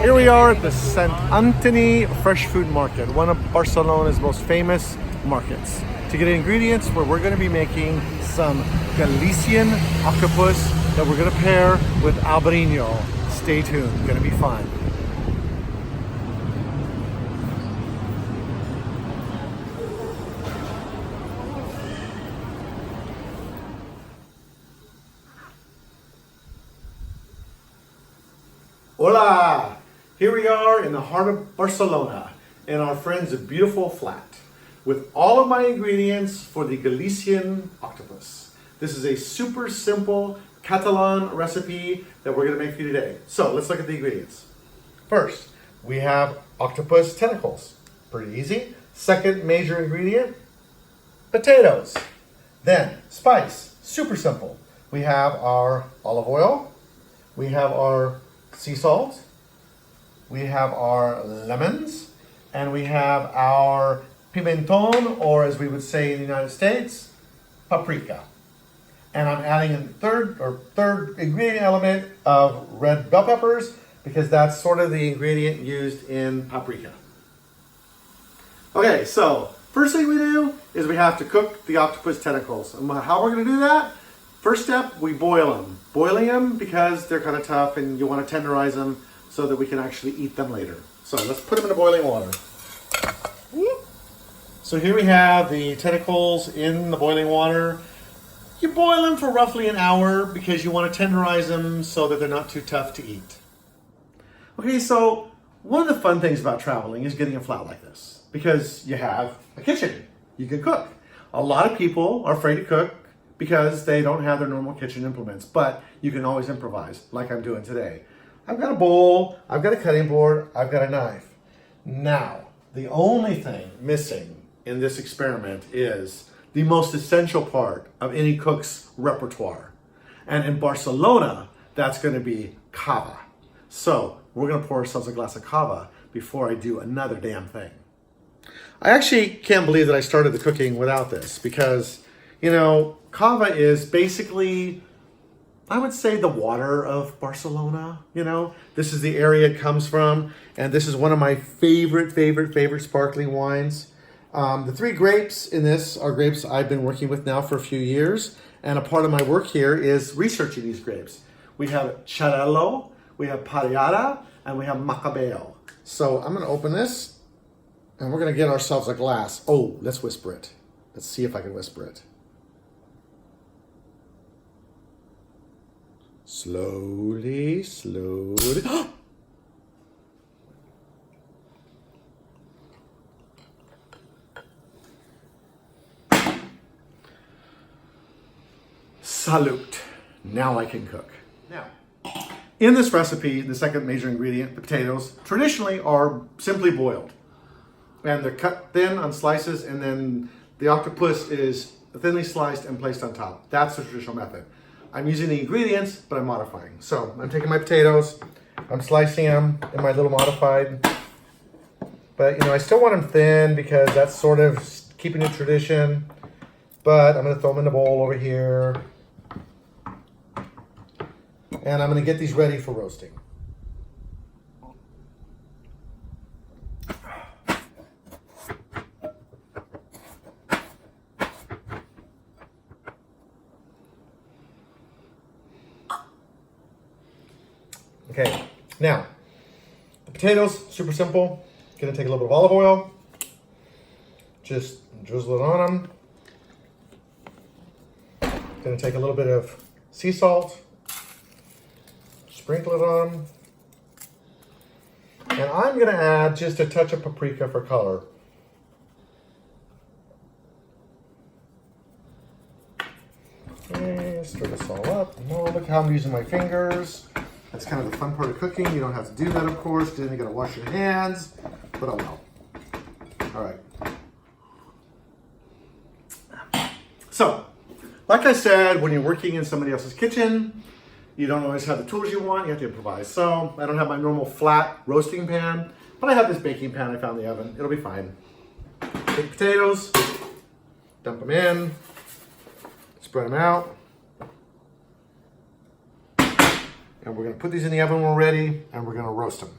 Here we are at the St. Antoni Fresh Food Market, one of Barcelona's most famous markets. To get ingredients, where we're going to be making some Galician octopus that we're going to pair with ALBARINO. Stay tuned, going to be fun. Hola! Here we are in the heart of Barcelona in our friend's beautiful flat with all of my ingredients for the Galician octopus. This is a super simple Catalan recipe that we're going to make for you today. So let's look at the ingredients. First, we have octopus tentacles. Pretty easy. Second major ingredient, potatoes. Then spice, super simple. We have our olive oil. We have our sea salt, we have our lemons, and we have our pimenton, or as we would say in the United States, paprika. And I'm adding a third ingredient element of red bell peppers because that's sort of the ingredient used in paprika. Okay, so first thing we do is we have to cook the octopus tentacles. And how we're going to do that? First step, we boil them. Boiling them because they're kind of tough and you want to tenderize them so that we can actually eat them later. So let's put them in the boiling water. So here we have the tentacles in the boiling water. You boil them for roughly an hour because you want to tenderize them so that they're not too tough to eat. Okay, so one of the fun things about traveling is getting a flat like this because you have a kitchen. You can cook. A lot of people are afraid to cook because they don't have their normal kitchen implements, but you can always improvise like I'm doing today. I've got a bowl, I've got a cutting board, I've got a knife. Now, the only thing missing in this experiment is the most essential part of any cook's repertoire. And in Barcelona, that's gonna be CAVA. So we're gonna pour ourselves a glass of CAVA before I do another damn thing. I actually can't believe that I started the cooking without this because, you know, CAVA is basically, I would say, the water of Barcelona, you know? This is the area it comes from, and this is one of my favorite sparkling wines. The three grapes in this are grapes I've been working with now for a few years, and a part of my work here is researching these grapes. We have Xarel-lo, we have Parellada, and we have Macabeo. So I'm gonna open this, and we're gonna get ourselves a glass. Oh, let's whisper it. Let's see if I can whisper it. Slowly, slowly. Salute. Now I can cook. Now, in this recipe, the second major ingredient, the potatoes, traditionally are simply boiled. And they're cut thin on slices, and then the octopus is thinly sliced and placed on top. That's the traditional method. I'm using the ingredients, but I'm modifying. So I'm taking my potatoes, I'm slicing them in my little modified, but you know, I still want them thin because that's sort of keeping the tradition, but I'm gonna throw them in the bowl over here. And I'm gonna get these ready for roasting. Okay, now, the potatoes, super simple. Gonna take a little bit of olive oil, just drizzle it on them. Gonna take a little bit of sea salt, sprinkle it on them. And I'm gonna add just a touch of paprika for color. Okay, stir this all up. Oh, look how I'm using my fingers. That's kind of the fun part of cooking. You don't have to do that, of course, because then you gotta wash your hands, but oh well. All right. So, like I said, when you're working in somebody else's kitchen, you don't always have the tools you want, you have to improvise. So, I don't have my normal flat roasting pan, but I have this baking pan I found in the oven. It'll be fine. Take potatoes, dump them in, spread them out. And we're gonna put these in the oven when we're ready, and we're gonna roast them.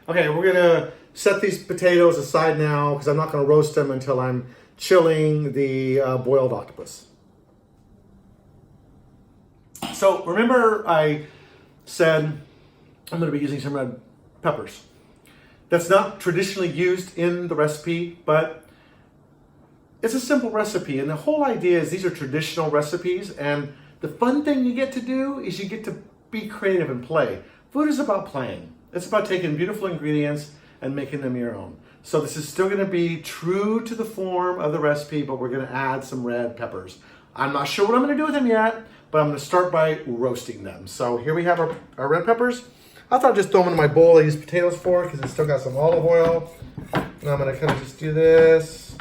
Okay, we're gonna set these potatoes aside now because I'm not gonna roast them until I'm chilling the boiled octopus. So remember I said I'm gonna be using some red peppers. That's not traditionally used in the recipe, but it's a simple recipe. And the whole idea is these are traditional recipes, and the fun thing you get to do is you get to be creative and play. Food is about playing. It's about taking beautiful ingredients and making them your own. So this is still gonna be true to the form of the recipe, but we're gonna add some red peppers. I'm not sure what I'm gonna do with them yet, but I'm gonna start by roasting them. So here we have our red peppers. I thought I'd just throw them in my bowl I use potatoes for because it's still got some olive oil. And I'm gonna kind of just do this.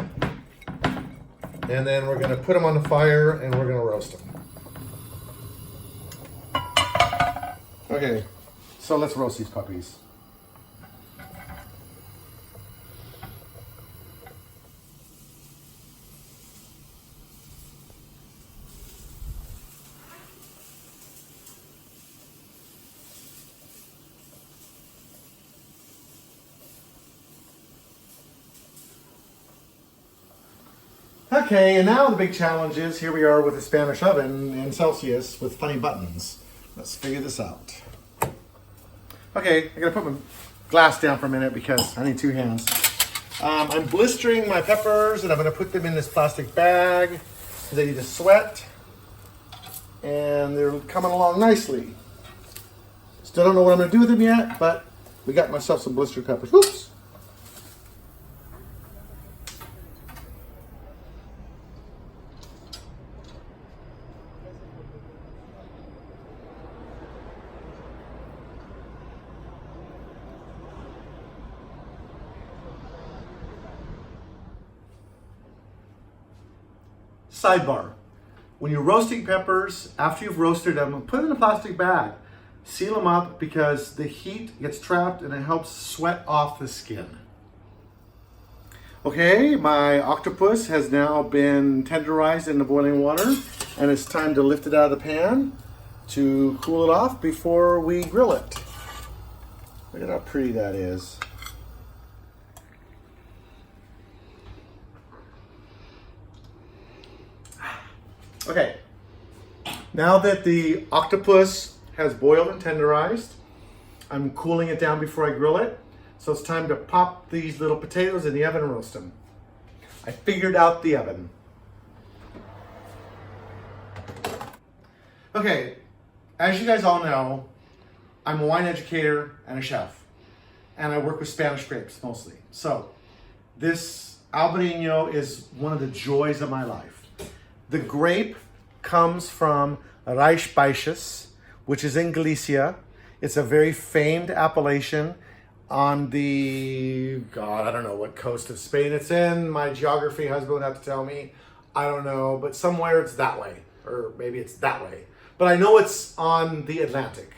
And then we're gonna put them on the fire and we're gonna roast them. Okay, so let's roast these puppies. Okay, and now the big challenge is, here we are with a Spanish oven in Celsius with funny buttons. Let's figure this out. Okay, I'm gonna put my glass down for a minute because I need two hands. I'm blistering my peppers and I'm gonna put them in this plastic bag because they need to sweat. And they're coming along nicely. Still don't know what I'm gonna do with them yet, but we got myself some blistered peppers. Whoops! Sidebar, when you're roasting peppers, after you've roasted them, put them in a plastic bag. Seal them up because the heat gets trapped and it helps sweat off the skin. Okay, my octopus has now been tenderized in the boiling water and it's time to lift it out of the pan to cool it off before we grill it. Look at how pretty that is. Okay, now that the octopus has boiled and tenderized, I'm cooling it down before I grill it. So it's time to pop these little potatoes in the oven and roast them. I figured out the oven. Okay, as you guys all know, I'm a wine educator and a chef, and I work with Spanish grapes mostly. So this ALBARINO is one of the joys of my life. The grape comes from Responsibly, which is in Galicia. It's a very famed appellation on the, God, I don't know what coast of Spain it's in. My geography husband would have to tell me. I don't know, but somewhere it's that way, or maybe it's that way. But I know it's on the Atlantic.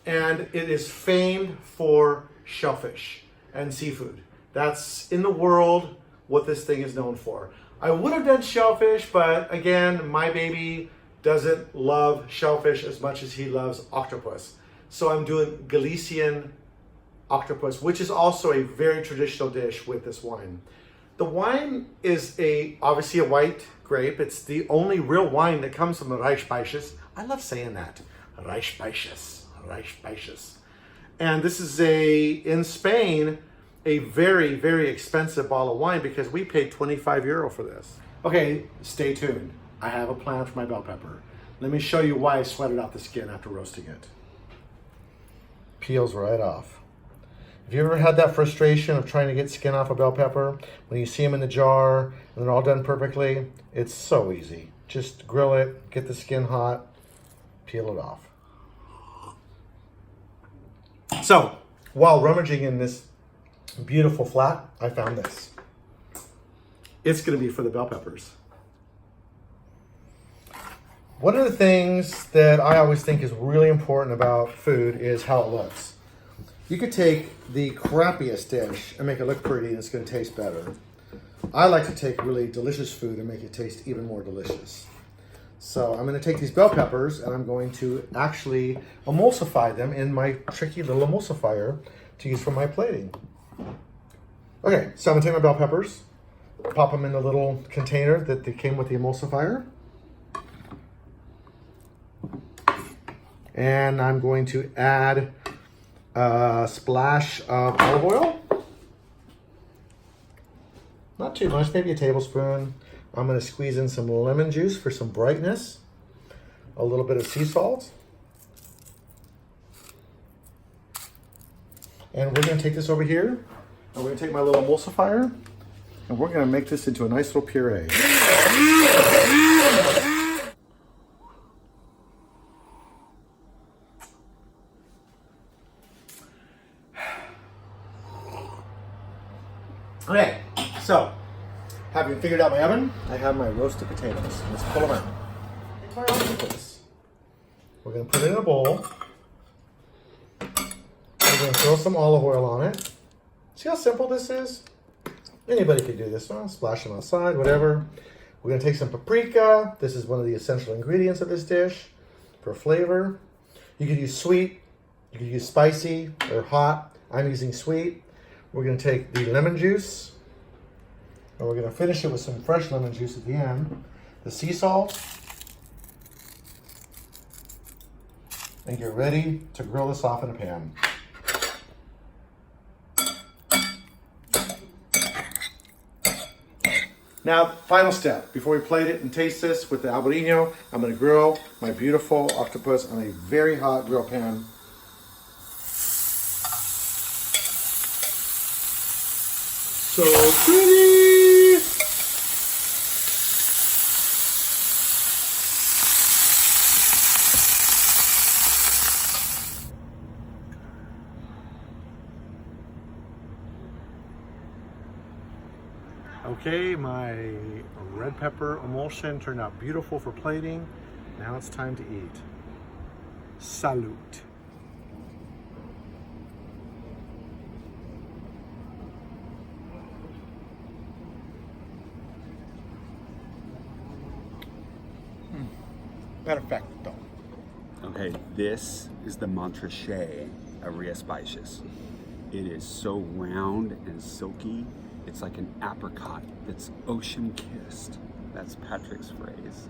And it is famed for shellfish and seafood. That's in the world what this thing is known for. I would have done shellfish, but again, my baby doesn't love shellfish as much as he loves octopus. So I'm doing Galician octopus, which is also a very traditional dish with this wine. The wine is obviously a white grape. It's the only real wine that comes from the Responsibly. I love saying that. Responsibly. And this is in Spain, a very, very expensive bottle of wine because we paid €25 for this. Okay, stay tuned. I have a plan for my bell pepper. Let me show you why I sweated out the skin after roasting it. Peels right off. Have you ever had that frustration of trying to get skin off a bell pepper? When you see them in the jar and they're all done perfectly, it's so easy. Just grill it, get the skin hot, peel it off. So, while rummaging in this beautiful flat, I found this. It's going to be for the bell peppers. One of the things that I always think is really important about food is how it looks. You could take the crappiest dish and make it look pretty and it's going to taste better. I like to take really delicious food and make it taste even more delicious. So I'm going to take these bell peppers and I'm going to actually emulsify them in my tricky little emulsifier to use for my plating. Okay, so I'm gonna take my bell peppers, pop them in the little container that they came with the emulsifier. And I'm going to add a splash of olive oil. Not too much, maybe a tablespoon. I'm gonna squeeze in some lemon juice for some brightness. A little bit of sea salt. And we're gonna take this over here, and we're gonna take my little emulsifier, and we're gonna make this into a nice little puree. Okay, so, having figured out my oven, I have my roasted potatoes. Let's pull them out. Take my octopus. We're gonna put it in a bowl. We're gonna throw some olive oil on it. See how simple this is? Anybody could do this. Well, splash them outside, whatever. We're gonna take some paprika. This is one of the essential ingredients of this dish for flavor. You could use sweet, you could use spicy or hot. I'm using sweet. We're gonna take the lemon juice, and we're gonna finish it with some fresh lemon juice at the end. The sea salt. And get ready to grill this off in a pan. Now, final step. Before we plate it and taste this with the ALBARINO, I'm gonna grill my beautiful octopus on a very hot grill pan. So pretty! Okay, my red pepper emulsion turned out beautiful for plating. Now it's time to eat. Salute. Perfecto. Okay, this is the Montrachet of responsibly. It is so round and silky. It's like an apricot that's ocean kissed. That's Patrick's phrase.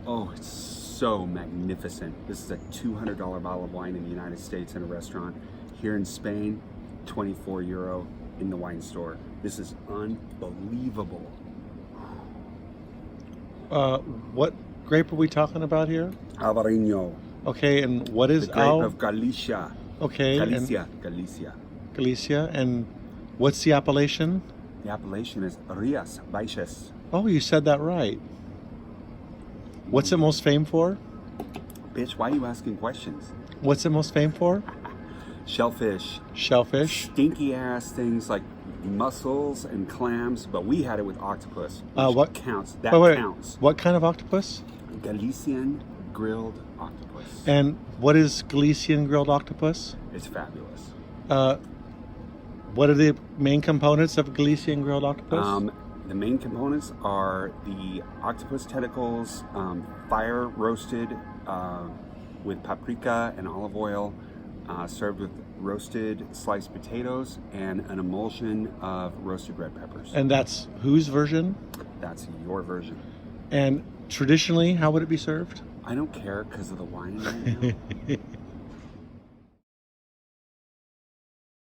Oh, it's so magnificent. This is a $200 bottle of wine in the United States in a restaurant. Here in Spain, 24 euro in the wine store. This is unbelievable. What grape are we talking about here? ALBARINO. Okay, and what is the grape of Galicia? Okay, Galicia, Galicia. Galicia, and what's the appellation? The appellation is Rías Baixas. Oh, you said that right. What's it most famed for? Bitch, why are you asking questions? What's it most famed for? Shellfish. Shellfish? Stinky ass things like mussels and clams, but we had it with octopus. What counts? That counts. What kind of octopus? Galician grilled octopus. And what is Galician grilled octopus? It's fabulous. What are the main components of Galician grilled octopus? The main components are the octopus tentacles, fire roasted with paprika and olive oil, served with roasted sliced potatoes and an emulsion of roasted red peppers. And that's whose version? That's your version. And traditionally, how would it be served? I don't care because of the wine right now.